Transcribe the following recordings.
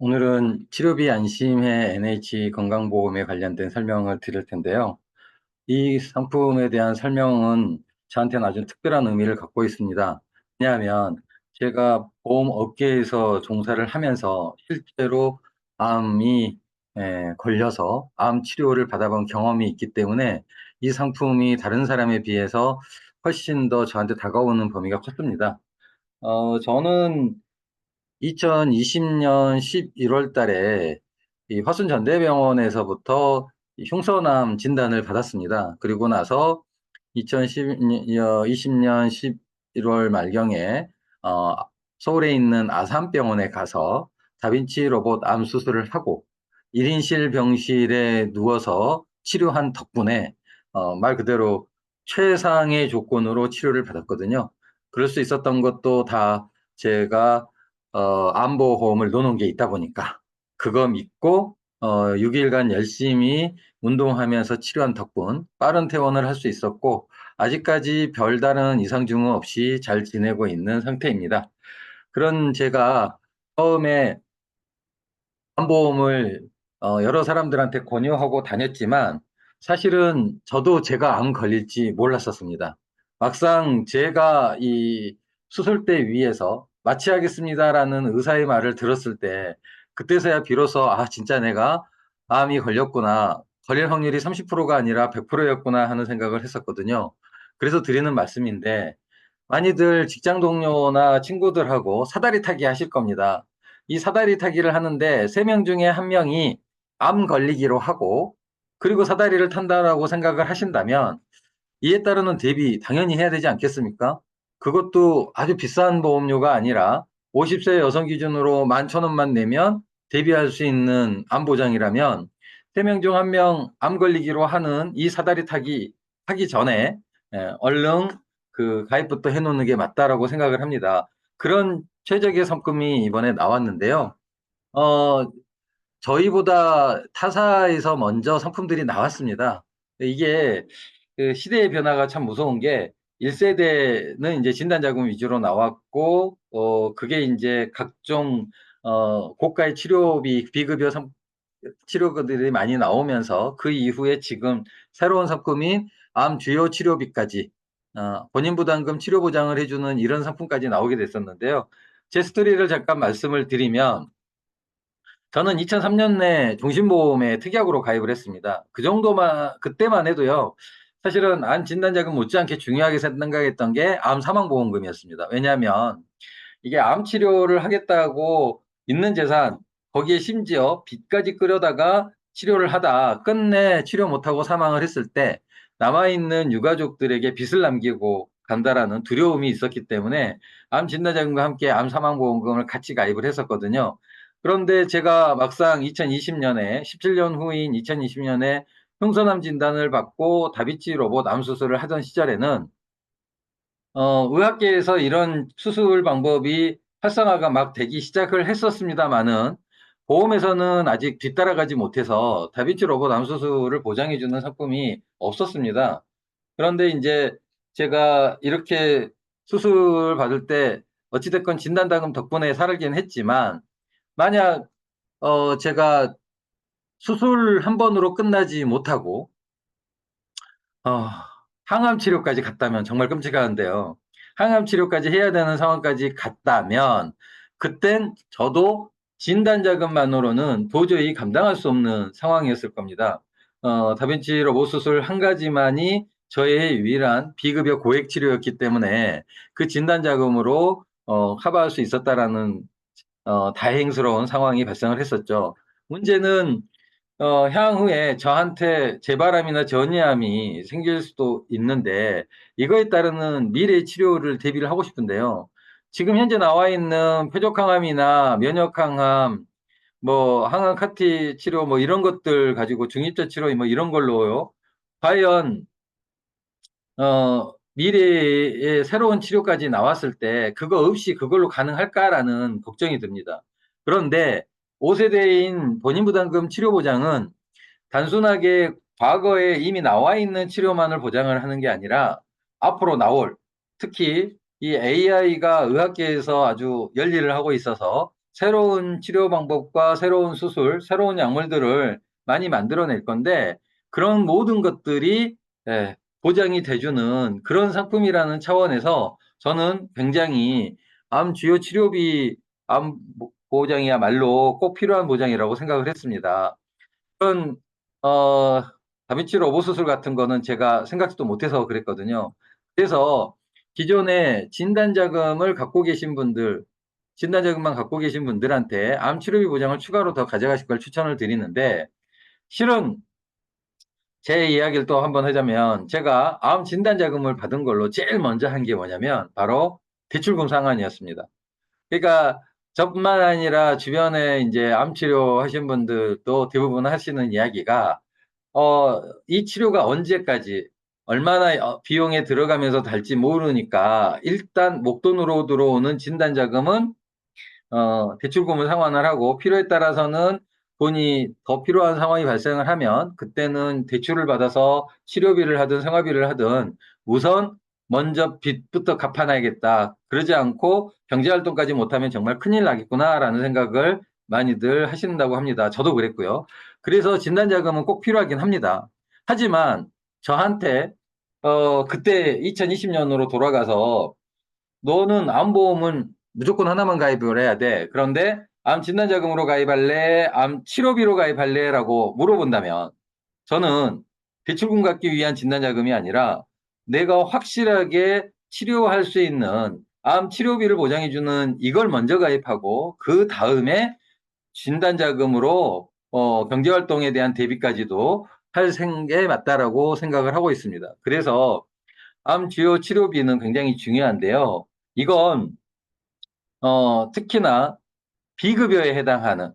오늘은 치료비 안심해 NH 건강보험에 관련된 설명을 드릴 텐데요. 이 상품에 대한 설명은 저한테는 아주 특별한 의미를 갖고 있습니다. 왜냐하면 제가 보험 업계에서 종사를 하면서 실제로 암이 걸려서 암 치료를 받아본 경험이 있기 때문에 이 상품이 다른 사람에 비해서 훨씬 더 저한테 다가오는 범위가 컸습니다. 저는 2020년 11월 달에 이 화순전대병원에서부터 흉선암 진단을 받았습니다. 그리고 나서 2020년 11월 말경에 서울에 있는 아산병원에 가서 다빈치 로봇 암 수술을 하고 1인실 병실에 누워서 치료한 덕분에 말 그대로 최상의 조건으로 치료를 받았거든요. 그럴 수 있었던 것도 다 제가 암보험을 넣어놓은 게 있다 보니까 그거 믿고 6일간 열심히 운동하면서 치료한 덕분 빠른 퇴원을 할 수 있었고 아직까지 별다른 이상 증후 없이 잘 지내고 있는 상태입니다. 그런 제가 처음에 암보험을 여러 사람들한테 권유하고 다녔지만 사실은 저도 제가 암 걸릴지 몰랐었습니다. 막상 제가 이 수술대 위에서 마취하겠습니다라는 의사의 말을 들었을 때 그때서야 비로소 진짜 내가 암이 걸렸구나. 걸릴 확률이 30%가 아니라 100%였구나 하는 생각을 했었거든요. 그래서 드리는 말씀인데 많이들 직장 동료나 친구들하고 사다리 타기 하실 겁니다. 이 사다리 타기를 하는데 3명 중에 1명이 암 걸리기로 하고 그리고 사다리를 탄다라고 생각을 하신다면 이에 따르는 대비 당연히 해야 되지 않겠습니까? 그것도 아주 비싼 보험료가 아니라 50세 여성 기준으로 11,000원만 내면 대비할 수 있는 암 보장이라면 3명 중 1명 암 걸리기로 하는 이 사다리 타기 하기 전에 얼른 그 가입부터 해놓는 게 맞다라고 생각을 합니다. 그런 최적의 상품이 이번에 나왔는데요. 어, 저희보다 타사에서 먼저 상품들이 나왔습니다. 이게 그 시대의 변화가 참 무서운 게 1세대는 이제 진단자금 위주로 나왔고, 그게 이제 각종, 고가의 치료비, 비급여 치료들이 많이 나오면서 그 이후에 지금 새로운 상품인 암 주요 치료비까지, 본인 부담금 치료 보장을 해주는 이런 상품까지 나오게 됐었는데요. 제 스토리를 잠깐 말씀을 드리면, 저는 2003년에 종신보험에 특약으로 가입을 했습니다. 그 정도만, 그때만 해도요, 사실은 암 진단자금 못지않게 중요하게 생각했던 게 암 사망보험금이었습니다. 왜냐하면 이게 암 치료를 하겠다고 있는 재산, 거기에 심지어 빚까지 끌어다가 치료를 하다 끝내 치료 못하고 사망을 했을 때 남아있는 유가족들에게 빚을 남기고 간다라는 두려움이 있었기 때문에 암 진단자금과 함께 암 사망보험금을 같이 가입을 했었거든요. 그런데 제가 막상 2020년에 17년 후인 2020년에 흉선암 진단을 받고 다비치 로봇 암 수술을 하던 시절에는 의학계에서 이런 수술 방법이 활성화가 막 되기 시작을 했었습니다만은 보험에서는 아직 뒤따라가지 못해서 다빈치 로봇 암 수술을 보장해주는 상품이 없었습니다. 그런데 이제 제가 이렇게 수술 받을 때 어찌됐건 진단자금 덕분에 살긴 했지만 만약 제가 수술 한 번으로 끝나지 못하고 어, 항암 치료까지 갔다면 정말 끔찍한데요. 항암 치료까지 해야 되는 상황까지 갔다면 그땐 저도 진단자금만으로는 도저히 감당할 수 없는 상황이었을 겁니다. 다빈치 로봇 수술 한 가지만이 저의 유일한 비급여 고액 치료였기 때문에 그 진단자금으로 커버할 수 있었다라는 다행스러운 상황이 발생을 했었죠. 문제는 향후에 저한테 재발암이나 전이암이 생길 수도 있는데 이거에 따르는 미래 치료를 대비를 하고 싶은데요. 지금 현재 나와 있는 표적항암이나 면역항암, 뭐 항암 카티 치료 뭐 이런 것들 가지고 중입자 치료 뭐 이런 걸로요. 과연 미래에 새로운 치료까지 나왔을 때 그거 없이 그걸로 가능할까라는 걱정이 듭니다. 그런데 5세대인 본인부담금 치료보장은 단순하게 과거에 이미 나와 있는 치료만을 보장을 하는 게 아니라 앞으로 나올 특히 이 AI가 의학계에서 아주 열일을 하고 있어서 새로운 치료 방법과 새로운 수술, 새로운 약물들을 많이 만들어낼 건데 그런 모든 것들이 예, 보장이 돼주는 그런 상품이라는 차원에서 저는 굉장히 암 주요 치료비 암 보장이야말로 꼭 필요한 보장이라고 생각을 했습니다. 그런 다빈치 로봇 수술 같은 거는 제가 생각지도 못해서 그랬거든요. 그래서 기존에 진단자금을 갖고 계신 분들, 진단자금만 갖고 계신 분들한테 암 치료비 보장을 추가로 더 가져가실 걸 추천을 드리는데 실은 제 이야기를 또 한번 하자면 제가 암 진단자금을 받은 걸로 제일 먼저 한 게 뭐냐면 바로 대출금 상환이었습니다. 그러니까 저뿐만 아니라 주변에 이제 암 치료 하신 분들도 대부분 하시는 이야기가 이 치료가 언제까지 얼마나 비용에 들어가면서 달지 모르니까 일단 목돈으로 들어오는 진단자금은 대출금을 상환을 하고 필요에 따라서는 돈이 더 필요한 상황이 발생을 하면 그때는 대출을 받아서 치료비를 하든 생활비를 하든 우선 먼저 빚부터 갚아놔야겠다. 그러지 않고 경제활동까지 못하면 정말 큰일 나겠구나라는 생각을 많이들 하신다고 합니다. 저도 그랬고요. 그래서 진단자금은 꼭 필요하긴 합니다. 하지만 저한테 그때 2020년으로 돌아가서 너는 암보험은 무조건 하나만 가입을 해야 돼. 그런데 암 진단자금으로 가입할래? 암 치료비로 가입할래? 라고 물어본다면 저는 대출금 갚기 위한 진단자금이 아니라 내가 확실하게 치료할 수 있는 암 치료비를 보장해주는 이걸 먼저 가입하고 그 다음에 진단자금으로 경제활동에 대한 대비까지도 할 생각에 맞다라고 생각을 하고 있습니다. 그래서 암 주요 치료비는 굉장히 중요한데요. 이건 특히나 비급여에 해당하는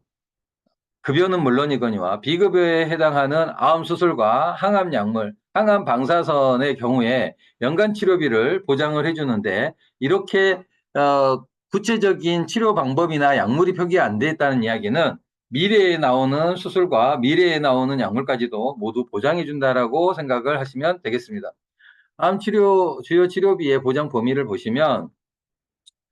급여는 물론이거니와 비급여에 해당하는 암 수술과 항암 약물, 항암 방사선의 경우에 연간 치료비를 보장을 해주는데 이렇게 구체적인 치료 방법이나 약물이 표기가 안 돼 있다는 이야기는 미래에 나오는 수술과 미래에 나오는 약물까지도 모두 보장해 준다라고 생각을 하시면 되겠습니다. 암 치료 주요 치료비의 보장 범위를 보시면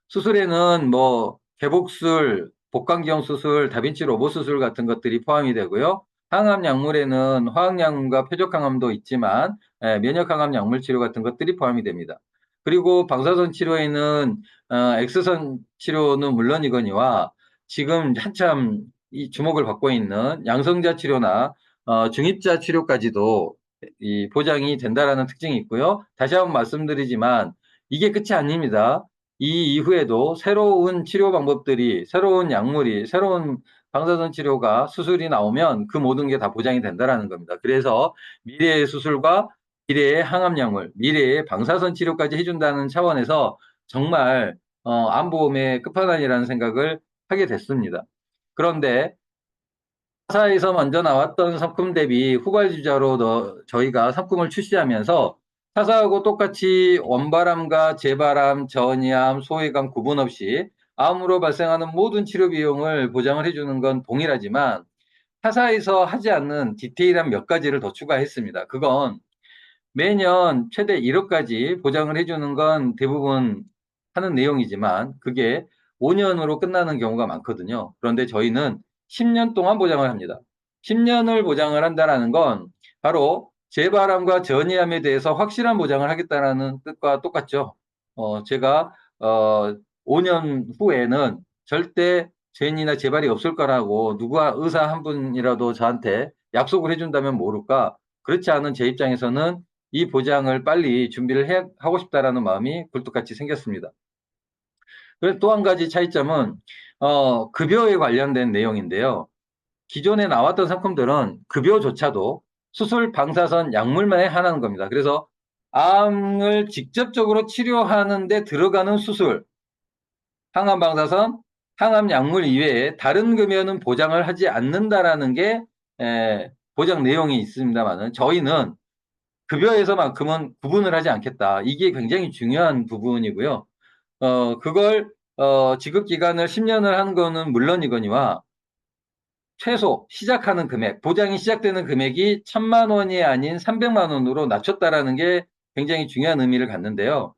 수술에는 뭐 개복술, 복강경 수술, 다빈치 로봇 수술 같은 것들이 포함이 되고요. 항암 약물에는 화학약물과 표적항암도 있지만 면역항암 약물 치료 같은 것들이 포함이 됩니다. 그리고 방사선 치료에는 엑스선 치료는 물론이거니와 지금 한참 이 주목을 받고 있는 양성자 치료나 중입자 치료까지도 이 보장이 된다라는 특징이 있고요. 다시 한번 말씀드리지만 이게 끝이 아닙니다. 이 이후에도 새로운 치료 방법들이, 새로운 약물이, 새로운 방사선 치료가 수술이 나오면 그 모든 게 다 보장이 된다라는 겁니다. 그래서 미래의 수술과 미래의 항암 약물, 미래의 방사선 치료까지 해준다는 차원에서 정말 암보험의 끝판왕이라는 생각을 하게 됐습니다. 그런데 타사에서 먼저 나왔던 상품 대비 후발주자로 저희가 상품을 출시하면서 타사하고 똑같이 원바람과 재바람, 전이암, 소외감 구분 없이 암으로 발생하는 모든 치료 비용을 보장을 해주는 건 동일하지만 타사에서 하지 않는 디테일한 몇 가지를 더 추가했습니다. 그건 매년 최대 1억까지 보장을 해주는 건 대부분 하는 내용이지만 그게 5년으로 끝나는 경우가 많거든요. 그런데 저희는 10년 동안 보장을 합니다. 10년을 보장을 한다는 건 바로 재발암과 전이암에 대해서 확실한 보장을 하겠다는 뜻과 똑같죠. 제가 5년 후에는 절대 죄인이나 재발이 없을 거라고 누가 의사 한 분이라도 저한테 약속을 해준다면 모를까? 그렇지 않은 제 입장에서는 이 보장을 빨리 준비를 하고 싶다라는 마음이 굴뚝같이 생겼습니다. 그래서 또 한 가지 차이점은 급여에 관련된 내용인데요. 기존에 나왔던 상품들은 급여조차도 수술, 방사선, 약물만에 한하는 겁니다. 그래서 암을 직접적으로 치료하는 데 들어가는 수술, 항암 방사선, 항암 약물 이외에 다른 급여는 보장을 하지 않는다라는 게 보장 내용이 있습니다만은 저희는 급여에서만큼은 구분을 하지 않겠다. 이게 굉장히 중요한 부분이고요. 그걸 지급 기간을 10년을 한 거는 물론이거니와 최소 시작하는 금액, 보장이 시작되는 금액이 1,000만 원이 아닌 300만 원으로 낮췄다라는 게 굉장히 중요한 의미를 갖는데요.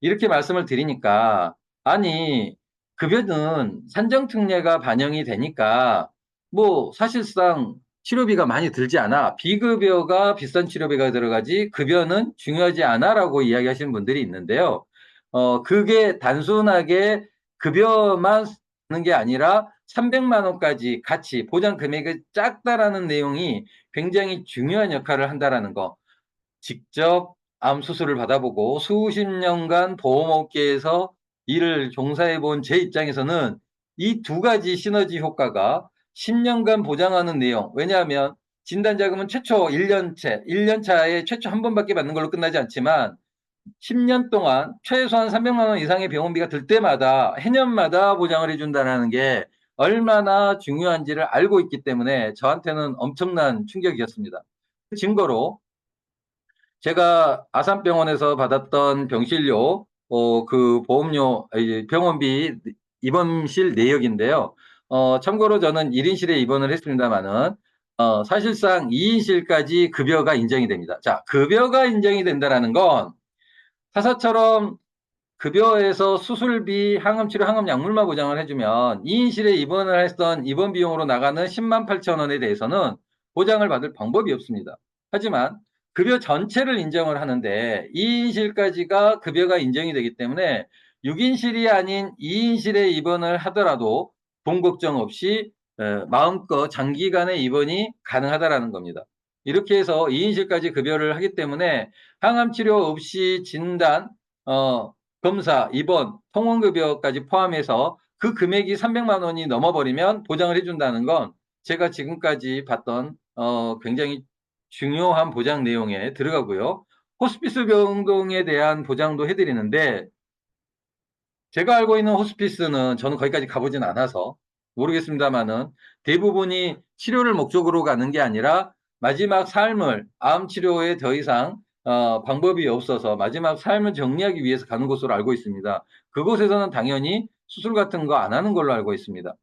이렇게 말씀을 드리니까 아니 급여는 산정특례가 반영이 되니까 뭐 사실상 치료비가 많이 들지 않아. 비급여가 비싼 치료비가 들어가지 급여는 중요하지 않아라고 이야기하시는 분들이 있는데요. 그게 단순하게 급여만 쓰는 게 아니라 300만 원까지 같이 보장 금액이 작다라는 내용이 굉장히 중요한 역할을 한다라는 거. 직접 암 수술을 받아보고 수십 년간 보험업계에서 일을 종사해 본 제 입장에서는 이 두 가지 시너지 효과가 10년간 보장하는 내용. 왜냐하면 진단자금은 최초 1년 차에 최초 한 번밖에 받는 걸로 끝나지 않지만 10년 동안 최소한 300만 원 이상의 병원비가 들 때마다 해년마다 보장을 해준다는 게 얼마나 중요한지를 알고 있기 때문에 저한테는 엄청난 충격이었습니다. 그 증거로 제가 아산병원에서 받았던 병실료, 그 보험료, 병원비 입원실 내역인데요. 참고로 저는 1인실에 입원을 했습니다만은, 사실상 2인실까지 급여가 인정이 됩니다. 자, 급여가 인정이 된다는 건 타사처럼 급여에서 수술비, 항암치료, 항암약물만 보장을 해주면 2인실에 입원을 했던 입원 비용으로 나가는 10만 8천 원에 대해서는 보장을 받을 방법이 없습니다. 하지만 급여 전체를 인정을 하는데 2인실까지가 급여가 인정이 되기 때문에 6인실이 아닌 2인실에 입원을 하더라도 돈 걱정 없이 마음껏 장기간의 입원이 가능하다라는 겁니다. 이렇게 해서 2인실까지 급여를 하기 때문에 항암치료 없이 진단, 검사, 입원, 통원급여까지 포함해서 그 금액이 300만 원이 넘어버리면 보장을 해준다는 건 제가 지금까지 봤던 굉장히 중요한 보장 내용에 들어가고요. 호스피스 병동에 대한 보장도 해드리는데 제가 알고 있는 호스피스는 저는 거기까지 가보진 않아서 모르겠습니다만은 대부분이 치료를 목적으로 가는 게 아니라 마지막 삶을 암 치료에 더 이상 방법이 없어서 마지막 삶을 정리하기 위해서 가는 곳으로 알고 있습니다. 그곳에서는 당연히 수술 같은 거 안 하는 걸로 알고 있습니다.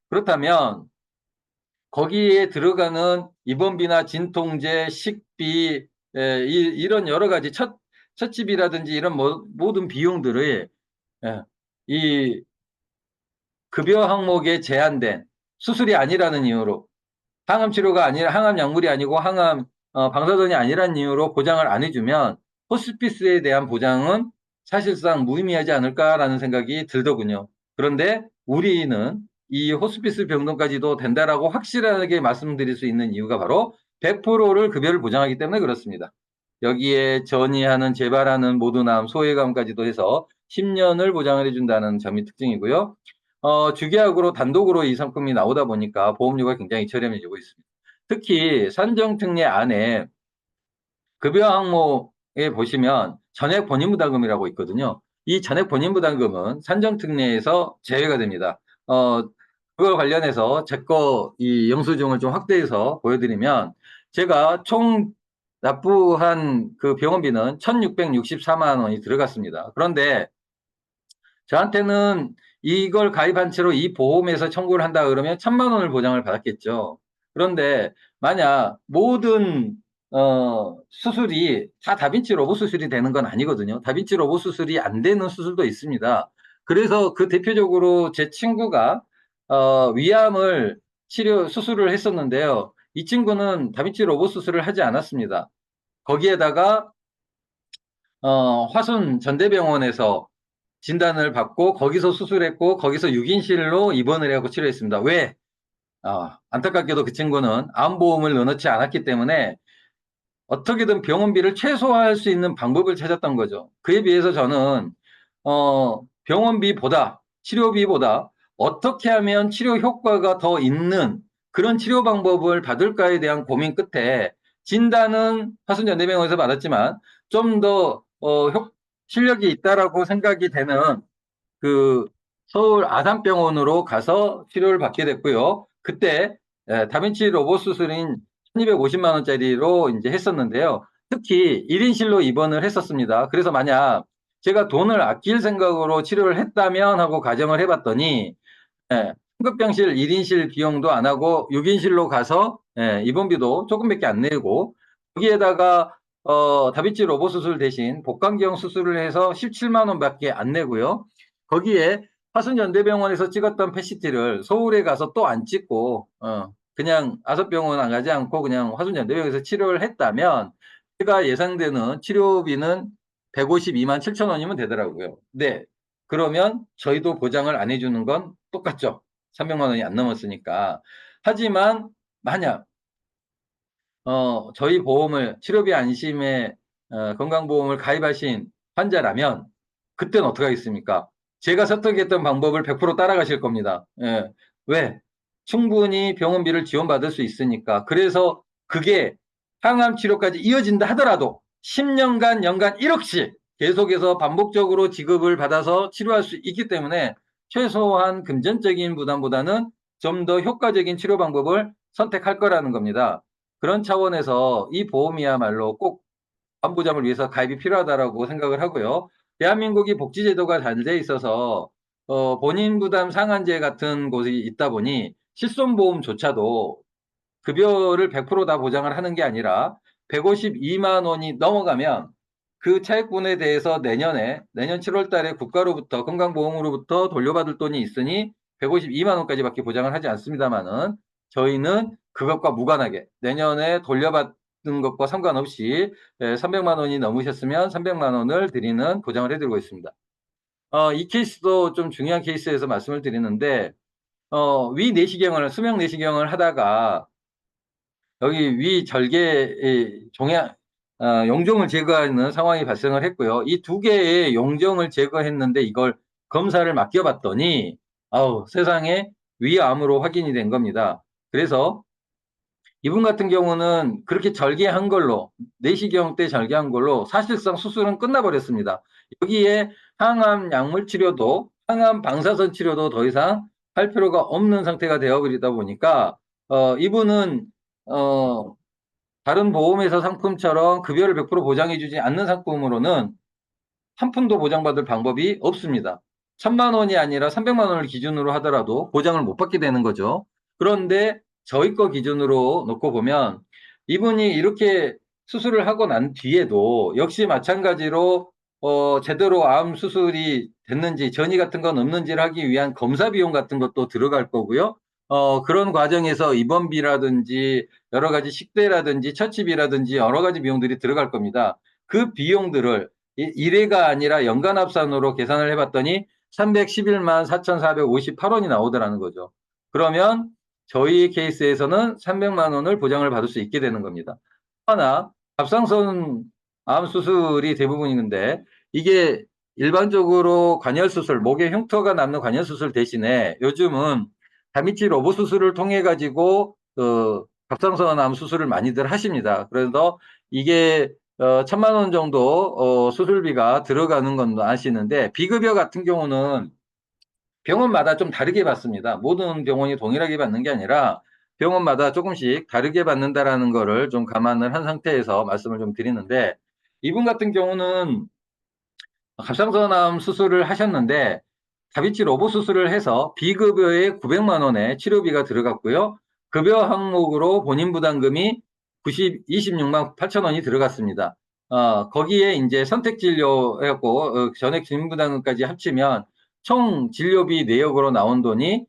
그렇다면 거기에 들어가는 입원비나 진통제, 식비, 이런 여러 가지 첫집이라든지 이런 모든 비용들을 이 급여 항목에 제한된 수술이 아니라는 이유로 항암 치료가 아니라 항암 약물이 아니고 항암 방사선이 아니라는 이유로 보장을 안 해주면 호스피스에 대한 보장은 사실상 무의미하지 않을까라는 생각이 들더군요. 그런데 우리는 이 호스피스 병동까지도 된다라고 확실하게 말씀드릴 수 있는 이유가 바로 100%를 급여를 보장하기 때문에 그렇습니다. 여기에 전이하는 재발하는 모두암, 소외감까지도 해서 10년을 보장을 해준다는 점이 특징이고요. 주계약으로 단독으로 이 상품이 나오다 보니까 보험료가 굉장히 저렴해지고 있습니다. 특히 산정특례 안에 급여 항목에 보시면 전액 본인부담금이라고 있거든요. 이 전액 본인부담금은 산정특례에서 제외가 됩니다. 그걸 관련해서 제 거 이 영수증을 좀 확대해서 보여드리면 제가 총 납부한 그 병원비는 1,664만 원이 들어갔습니다. 그런데 저한테는 이걸 가입한 채로 이 보험에서 청구를 한다 그러면 1,000만 원을 보장을 받았겠죠. 그런데 만약 모든 수술이 다 다빈치 로봇 수술이 되는 건 아니거든요. 다빈치 로봇 수술이 안 되는 수술도 있습니다. 그래서 그 대표적으로 제 친구가 위암을 수술을 했었는데요. 이 친구는 다빈치 로봇 수술을 하지 않았습니다. 거기에다가 화순 전대병원에서 진단을 받고 거기서 수술했고 거기서 6인실로 입원을 하고 치료했습니다. 왜? 안타깝게도 그 친구는 암보험을 넣어놓지 않았기 때문에 어떻게든 병원비를 최소화할 수 있는 방법을 찾았던 거죠. 그에 비해서 저는 병원비보다 치료비보다 어떻게 하면 치료 효과가 더 있는 그런 치료 방법을 받을까에 대한 고민 끝에 진단은 화순전대병원에서 받았지만 좀 더 실력이 있다라고 생각이 되는 그 서울 아산병원으로 가서 치료를 받게 됐고요. 그때 다빈치 로봇 수술인 1,250만 원짜리로 이제 했었는데요. 특히 1인실로 입원을 했었습니다. 그래서 만약 제가 돈을 아낄 생각으로 치료를 했다면 하고 가정을 해봤더니 응급병실 1인실 비용도 안 하고 6인실로 가서 입원비도 조금밖에 안 내고 거기에다가 다빈치 로봇 수술 대신 복강경 수술을 해서 17만 원밖에 안 내고요. 거기에 화순연대병원에서 찍었던 PET를 서울에 가서 또 안 찍고, 그냥 아섭병원 안 가지 않고 그냥 화순연대병원에서 치료를 했다면, 제가 예상되는 치료비는 152만 7천 원이면 되더라고요. 네. 그러면 저희도 보장을 안 해주는 건 똑같죠. 300만 원이 안 넘었으니까. 하지만, 만약 저희 보험을, 치료비 안심에 건강보험을 가입하신 환자라면, 그때는 어떻게 하겠습니까? 제가 설득했던 방법을 100% 따라가실 겁니다. 예. 왜? 충분히 병원비를 지원받을 수 있으니까. 그래서 그게 항암 치료까지 이어진다 하더라도 10년간 연간 1억씩 계속해서 반복적으로 지급을 받아서 치료할 수 있기 때문에 최소한 금전적인 부담보다는 좀 더 효과적인 치료 방법을 선택할 거라는 겁니다. 그런 차원에서 이 보험이야말로 꼭 안보장을 위해서 가입이 필요하다라고 생각을 하고요. 대한민국이 복지제도가 잘 돼 있어서 본인 부담 상한제 같은 곳이 있다 보니 실손보험조차도 급여를 100%다 보장을 하는 게 아니라 152만 원이 넘어가면 그 차액분에 대해서 내년 7월 달에 국가로부터 건강보험으로부터 돌려받을 돈이 있으니 152만 원까지밖에 보장을 하지 않습니다만은 저희는 그것과 무관하게 내년에 돌려받는 것과 상관없이 300만 원이 넘으셨으면 300만 원을 드리는 보장을 해드리고 있습니다. 이 케이스도 좀 중요한 케이스에서 말씀을 드리는데 위 내시경을 수면 내시경을 하다가 여기 위 절개의 용종을 제거하는 상황이 발생을 했고요. 이 두 개의 용종을 제거했는데 이걸 검사를 맡겨봤더니 아우 세상에 위암으로 확인이 된 겁니다. 그래서 이분 같은 경우는 그렇게 절개한 걸로 내시경 때 절개한 걸로 사실상 수술은 끝나버렸습니다. 여기에 항암 약물 치료도 항암 방사선 치료도 더 이상 할 필요가 없는 상태가 되어버리다 보니까 이분은 어, 다른 보험회사 상품처럼 급여를 100% 보장해주지 않는 상품으로는 한 푼도 보장받을 방법이 없습니다. 1,000만 원이 아니라 300만 원을 기준으로 하더라도 보장을 못 받게 되는 거죠. 그런데 저희 거 기준으로 놓고 보면 이분이 이렇게 수술을 하고 난 뒤에도 역시 마찬가지로 제대로 암 수술이 됐는지 전이 같은 건 없는지를 하기 위한 검사 비용 같은 것도 들어갈 거고요. 그런 과정에서 입원비라든지 여러 가지 식대라든지 처치비라든지 여러 가지 비용들이 들어갈 겁니다. 그 비용들을 1회가 아니라 연간 합산으로 계산을 해봤더니 311만 4,458원이 나오더라는 거죠. 그러면 저희 케이스에서는 300만 원을 보장을 받을 수 있게 되는 겁니다. 하나, 갑상선 암 수술이 대부분인데 이게 일반적으로 관열 수술, 목에 흉터가 남는 관열 수술 대신에 요즘은 다미치 로봇 수술을 통해 가지고 갑상선 암 수술을 많이들 하십니다. 그래서 이게 1,000만 원 정도 수술비가 들어가는 건 아시는데 비급여 같은 경우는 병원마다 좀 다르게 받습니다. 모든 병원이 동일하게 받는 게 아니라 병원마다 조금씩 다르게 받는다라는 거를 좀 감안을 한 상태에서 말씀을 좀 드리는데 이분 같은 경우는 갑상선암 수술을 하셨는데 다비치 로봇 수술을 해서 비급여에 900만 원의 치료비가 들어갔고요. 급여 항목으로 본인 부담금이 26만 8천 원이 들어갔습니다. 거기에 이제 선택 진료 해갖고 전액 진행 부담금까지 합치면 총 진료비 내역으로 나온 돈이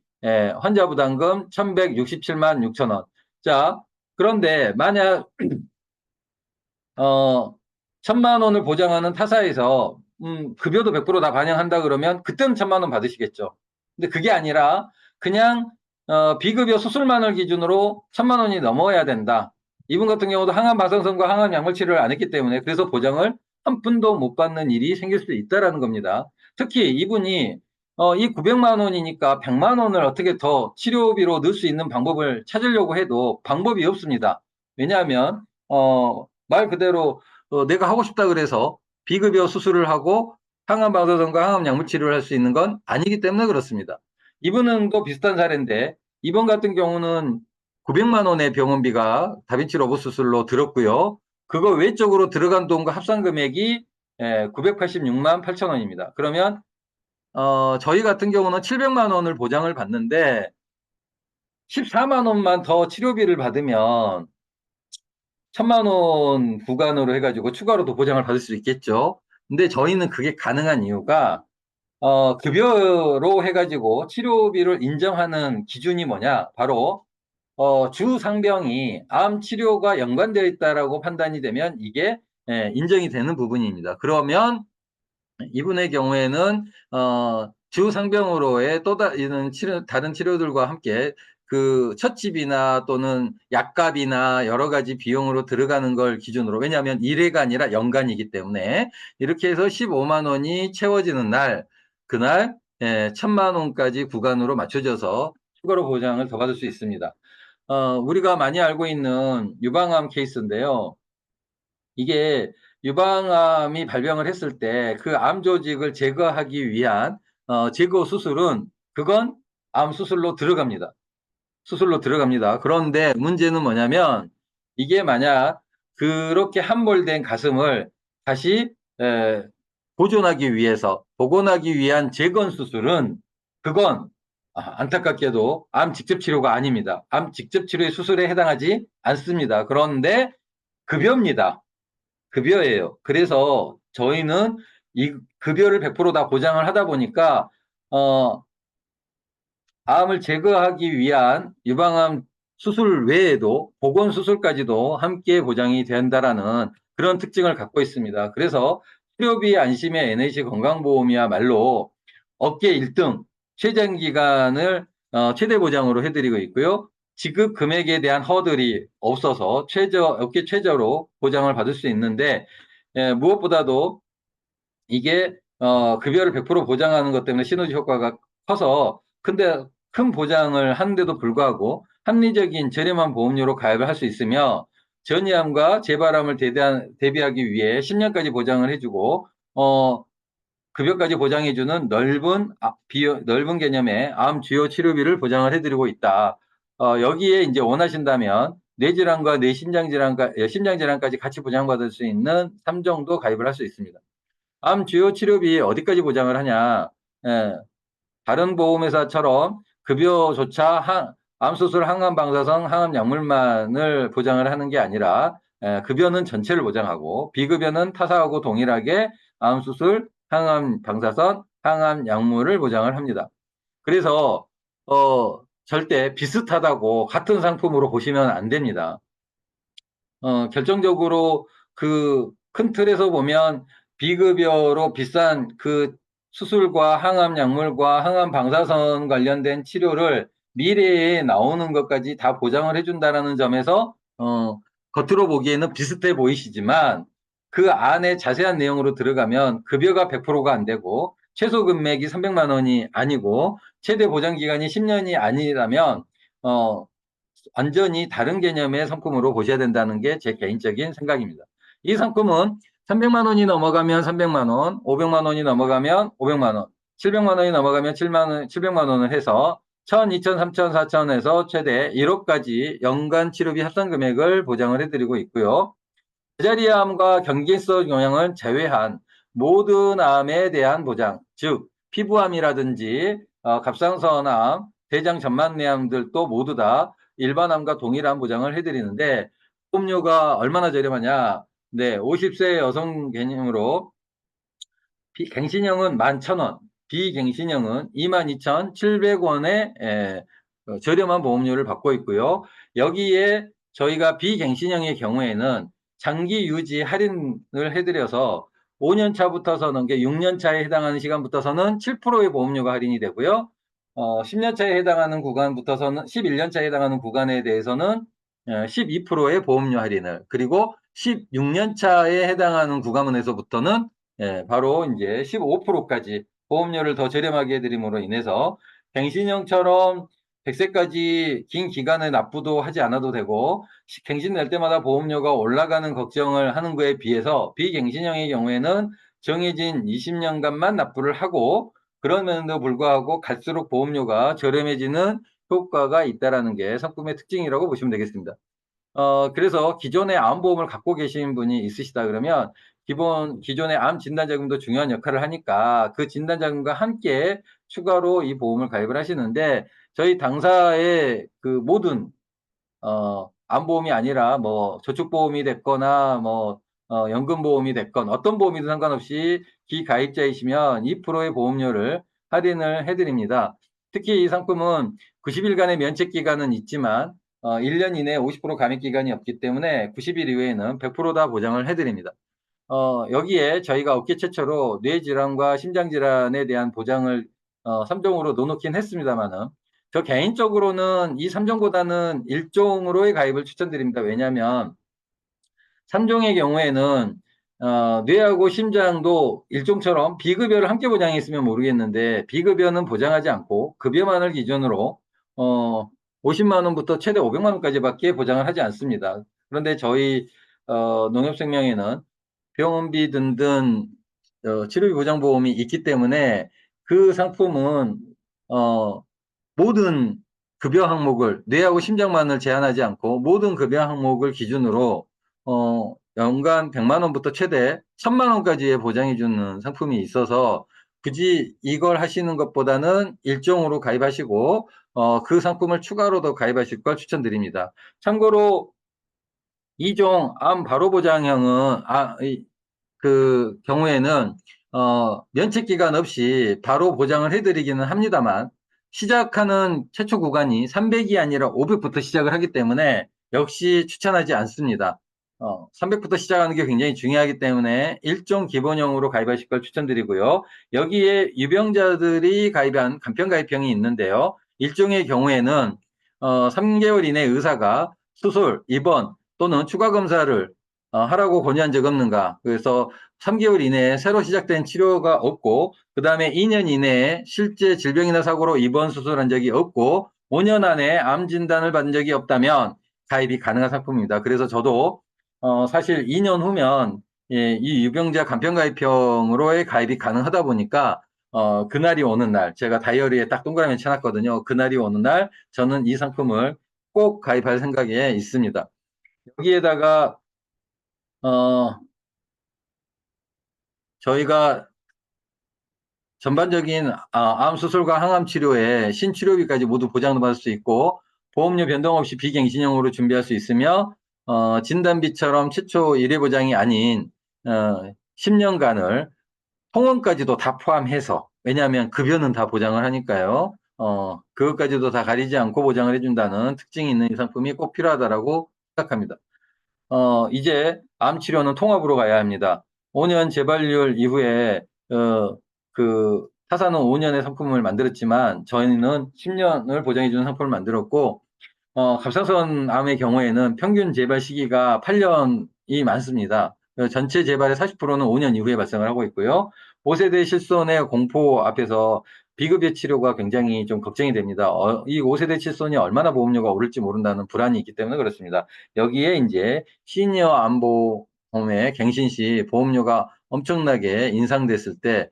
환자 부담금 1,167만 6천 원. 자, 그런데 만약 1,000만 원을 보장하는 타사에서 급여도 100%다 반영한다 그러면 그때는 1,000만 원 받으시겠죠. 근데 그게 아니라 그냥 비급여 수술만을 기준으로 1,000만 원이 넘어야 된다. 이분 같은 경우도 항암 방사선과 항암 약물 치료를 안 했기 때문에 그래서 보장을 한 푼도 못 받는 일이 생길 수도 있다라는 겁니다. 특히 이분이 이 900만 원이니까 100만 원을 어떻게 더 치료비로 넣을 수 있는 방법을 찾으려고 해도 방법이 없습니다. 왜냐하면 말 그대로 내가 하고 싶다 그래서 비급여 수술을 하고 항암 방사선과 항암 약물 치료를 할 수 있는 건 아니기 때문에 그렇습니다. 이분은 또 비슷한 사례인데 이번 같은 경우는 900만 원의 병원비가 다빈치 로봇 수술로 들었고요. 그거 외적으로 들어간 돈과 합산 금액이 986만 8천 원입니다. 그러면 저희 같은 경우는 700만 원을 보장을 받는데 14만 원만 더 치료비를 받으면 1,000만 원 구간으로 해가지고 추가로 더 보장을 받을 수 있겠죠. 근데 저희는 그게 가능한 이유가 급여로 해가지고 치료비를 인정하는 기준이 뭐냐? 바로 주 상병이 암 치료가 연관되어 있다라고 판단이 되면 이게 인정이 되는 부분입니다. 그러면 이분의 경우에는 주 상병으로의 또 다른 다른 치료들과 함께 그 찻집이나 또는 약값이나 여러 가지 비용으로 들어가는 걸 기준으로, 왜냐하면 1회가 아니라 연간이기 때문에 이렇게 해서 15만 원이 채워지는 날, 그날 1,000만 원까지 구간으로 맞춰져서 추가로 보장을 더 받을 수 있습니다. 우리가 많이 알고 있는 유방암 케이스인데요. 이게 유방암이 발병을 했을 때 그 암 조직을 제거하기 위한 제거 수술은 그건 암 수술로 들어갑니다. 수술로 들어갑니다. 그런데 문제는 뭐냐면 이게 만약 그렇게 함몰된 가슴을 다시 보존하기 위해서 복원하기 위한 재건 수술은 그건 안타깝게도 암 직접 치료가 아닙니다. 암 직접 치료의 수술에 해당하지 않습니다. 그런데 급여입니다. 급여예요. 그래서 저희는 이 급여를 100%다 보장을 하다 보니까 어, 암을 제거하기 위한 유방암 수술 외에도 보건 수술까지도 함께 보장이 된다라는 그런 특징을 갖고 있습니다. 그래서 치료비 안심의 NH 건강보험이야말로 업계 1등 최장 기간을 최대 보장으로 해드리고 있고요. 지급 금액에 대한 허들이 없어서 업계 최저로 보장을 받을 수 있는데 무엇보다도 이게 급여를 100% 보장하는 것 때문에 시너지 효과가 커서 근데 큰 보장을 하는데도 불구하고 합리적인 저렴한 보험료로 가입을 할 수 있으며 전이암과 재발암을 대비하기 위해 10년까지 보장을 해주고 급여까지 보장해주는 넓은 개념의 암 주요 치료비를 보장을 해드리고 있다. 여기에 이제 원하신다면 뇌질환과 심장질환까지 같이 보장받을 수 있는 3종도 가입을 할 수 있습니다. 암 주요 치료비 어디까지 보장을 하냐? 예, 다른 보험회사처럼 급여조차 암수술, 항암방사선, 항암약물만을 보장을 하는 게 아니라 급여는 전체를 보장하고 비급여는 타사하고 동일하게 암수술, 항암방사선, 항암약물을 보장을 합니다. 그래서 절대 비슷하다고 같은 상품으로 보시면 안 됩니다. 결정적으로 그 큰 틀에서 보면 비급여로 비싼 그 수술과 항암 약물과 항암 방사선 관련된 치료를 미래에 나오는 것까지 다 보장을 해준다는 점에서 겉으로 보기에는 비슷해 보이시지만 그 안에 자세한 내용으로 들어가면 급여가 100%가 안 되고 최소 금액이 300만 원이 아니고 최대 보장 기간이 10년이 아니라면 완전히 다른 개념의 상품으로 보셔야 된다는 게 제 개인적인 생각입니다. 이 상품은 300만 원이 넘어가면 300만 원, 500만 원이 넘어가면 500만 원, 700만 원이 넘어가면 700만 원을 해서 1000, 2000, 3000, 4000에서 최대 1억까지 연간 치료비 합산 금액을 보장을 해드리고 있고요. 제자리암과 경계성 영향을 제외한 모든 암에 대한 보장, 즉 피부암이라든지 갑상선암, 대장 전만내암들도 모두 다 일반암과 동일한 보장을 해드리는데 보험료가 얼마나 저렴하냐? 네, 50세 여성 개념으로 갱신형은 11,000원, 비갱신형은 22,700원의 저렴한 보험료를 받고 있고요. 여기에 저희가 비갱신형의 경우에는 장기 유지 할인을 해드려서 5년 차부터서는 6년 차에 해당하는 시간부터서는 7%의 보험료가 할인이 되고요. 10년 차에 해당하는 구간부터서는 11년 차에 해당하는 구간에 대해서는 12%의 보험료 할인을 그리고 16년 차에 해당하는 구간에서부터는 바로 이제 15%까지 보험료를 더 저렴하게 해드림으로 인해서 갱신형처럼 100세까지 긴 기간을 납부도 하지 않아도 되고 갱신 낼 때마다 보험료가 올라가는 걱정을 하는 거에 비해서 비갱신형의 경우에는 정해진 20년간만 납부를 하고 그럼에도 불구하고 갈수록 보험료가 저렴해지는 효과가 있다라는 게 상품의 특징이라고 보시면 되겠습니다. 그래서 기존의 암보험을 갖고 계신 분이 있으시다 그러면 기존의 암 진단자금도 중요한 역할을 하니까 그 진단자금과 함께 추가로 이 보험을 가입을 하시는데 저희 당사의 그 모든 암보험이 아니라 뭐 저축보험이 됐거나 뭐 연금보험이 됐건 어떤 보험이든 상관없이 기가입자이시면 2%의 보험료를 할인을 해드립니다. 특히 이 상품은 90일간의 면책 기간은 있지만 1년 이내에 50% 감액 기간이 없기 때문에 90일 이후에는 100%다 보장을 해드립니다. 여기에 저희가 업계 최초로 뇌질환과 심장질환에 대한 보장을 3종으로 놓놓긴 했습니다만은 저 개인적으로는 이 3종보다는 1종으로의 가입을 추천드립니다. 왜냐하면 3종의 경우에는 뇌하고 심장도 일종처럼 비급여를 함께 보장했으면 모르겠는데 비급여는 보장하지 않고 급여만을 기준으로 50만 원부터 최대 500만 원까지밖에 보장을 하지 않습니다. 그런데 저희 농협생명에는 병원비 등등 치료비 보장보험이 있기 때문에 그 상품은 모든 급여 항목을 뇌하고 심장만을 제한하지 않고 모든 급여 항목을 기준으로 연간 100만 원부터 최대 1000만 원까지의 보장해 주는 상품이 있어서 굳이 이걸 하시는 것보다는 일종으로 가입하시고 그 상품을 추가로 더 가입하실 걸 추천드립니다. 참고로 2종 암 바로 보장형은 그 경우에는 면책 기간 없이 바로 보장을 해드리기는 합니다만 시작하는 최초 구간이 300이 아니라 500부터 시작을 하기 때문에 역시 추천하지 않습니다. 300부터 시작하는 게 굉장히 중요하기 때문에 일종 기본형으로 가입하실 걸 추천드리고요. 여기에 유병자들이 가입한 간편 가입형이 있는데요. 일종의 경우에는 3개월 이내 의사가 수술, 입원 또는 추가 검사를 하라고 권유한 적 없는가? 그래서 3개월 이내에 새로 시작된 치료가 없고, 그 다음에 2년 이내에 실제 질병이나 사고로 입원 수술한 적이 없고, 5년 안에 암 진단을 받은 적이 없다면 가입이 가능한 상품입니다. 그래서 저도 사실 2년 후면 예, 이 유병자 간편가입형으로의 가입이 가능하다 보니까 그날이 오는 날 제가 다이어리에 딱 동그라미 쳐놨거든요. 그날이 오는 날 저는 이 상품을 꼭 가입할 생각에 있습니다. 여기에다가 저희가 전반적인 암 수술과 항암 치료에 신치료비까지 모두 보장도 받을 수 있고 보험료 변동 없이 비갱신형으로 준비할 수 있으며 진단비처럼 최초 1회 보장이 아닌 10년간을 통원까지도 다 포함해서 왜냐하면 급여는 다 보장을 하니까요. 그것까지도 다 가리지 않고 보장을 해준다는 특징이 있는 이 상품이 꼭 필요하다라고 생각합니다. 이제 암 치료는 통합으로 가야 합니다. 5년 재발률 이후에 그 타사는 5년의 상품을 만들었지만 저희는 10년을 보장해주는 상품을 만들었고 갑상선 암의 경우에는 평균 재발 시기가 8년이 많습니다. 전체 재발의 40%는 5년 이후에 발생을 하고 있고요. 5세대 실손의 공포 앞에서 비급여 치료가 굉장히 좀 걱정이 됩니다. 이 5세대 실손이 얼마나 보험료가 오를지 모른다는 불안이 있기 때문에 그렇습니다. 여기에 이제 시니어 암보험의 갱신 시 보험료가 엄청나게 인상됐을 때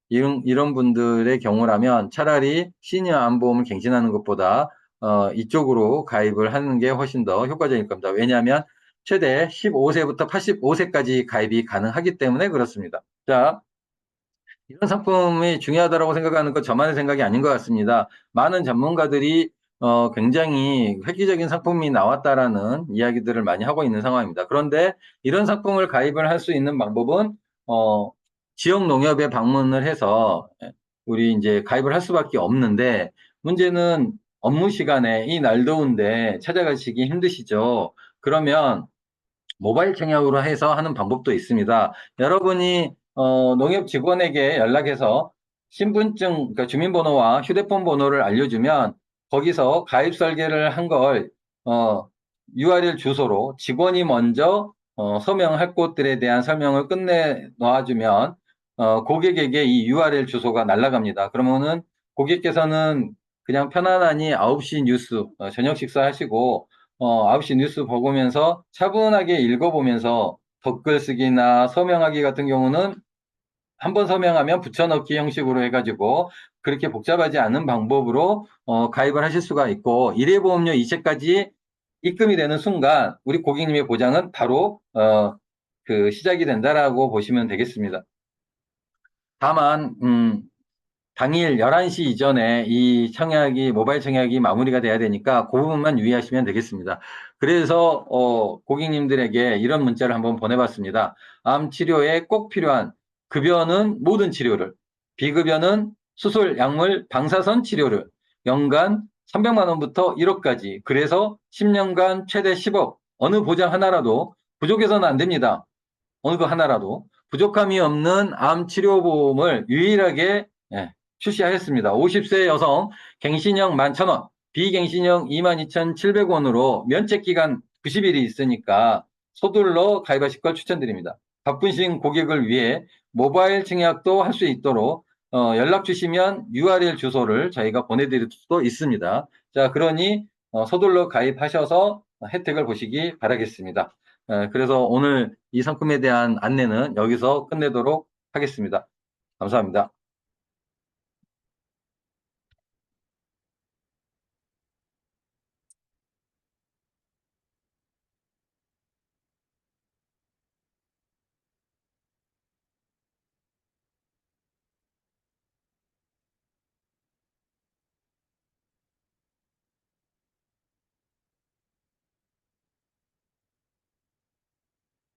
이런 분들의 경우라면 차라리 시니어 암보험을 갱신하는 것보다 이쪽으로 가입을 하는 게 훨씬 더 효과적일 겁니다. 왜냐하면 최대 15세부터 85세까지 가입이 가능하기 때문에 그렇습니다. 자, 이런 상품이 중요하다고 생각하는 건 저만의 생각이 아닌 것 같습니다. 많은 전문가들이 굉장히 획기적인 상품이 나왔다라는 이야기들을 많이 하고 있는 상황입니다. 그런데 이런 상품을 가입을 할 수 있는 방법은 지역 농협에 방문을 해서 우리 이제 가입을 할 수밖에 없는데 문제는 업무 시간에 이 날 더운데 찾아가시기 힘드시죠. 그러면 모바일 청약으로 해서 하는 방법도 있습니다. 여러분이 농협 직원에게 연락해서 신분증, 그러니까 주민번호와 휴대폰 번호를 알려주면 거기서 가입 설계를 한 걸 URL 주소로 직원이 먼저 서명할 곳들에 대한 설명을 끝내 놔주면 고객에게 이 URL 주소가 날아갑니다. 그러면은 고객께서는 그냥 편안하니 9시 뉴스 저녁 식사하시고 9시 뉴스 보면서 차분하게 읽어보면서 댓글 쓰기나 서명하기 같은 경우는 한 번 서명하면 붙여넣기 형식으로 해가지고 그렇게 복잡하지 않은 방법으로 가입을 하실 수가 있고 일회보험료 이체까지 입금이 되는 순간 우리 고객님의 보장은 바로 그 시작이 된다라고 보시면 되겠습니다. 다만 당일 11시 이전에 이 청약이, 모바일 청약이 마무리가 돼야 되니까 그 부분만 유의하시면 되겠습니다. 그래서, 고객님들에게 이런 문자를 한번 보내봤습니다. 암 치료에 꼭 필요한 급여는 모든 치료를, 비급여는 수술, 약물, 방사선 치료를 연간 300만 원부터 1억까지, 그래서 10년간 최대 10억, 어느 보장 하나라도 부족해서는 안 됩니다. 어느 거 하나라도 부족함이 없는 암 치료보험을 유일하게 예, 출시하였습니다. 50세 여성 갱신형 11,000원, 비갱신형 22,700원으로 면책기간 90일이 있으니까 서둘러 가입하실 걸 추천드립니다. 바쁘신 고객을 위해 모바일 청약도 할 수 있도록 연락 주시면 URL 주소를 저희가 보내드릴 수도 있습니다. 자, 그러니 서둘러 가입하셔서 혜택을 보시기 바라겠습니다. 그래서 오늘 이 상품에 대한 안내는 여기서 끝내도록 하겠습니다. 감사합니다.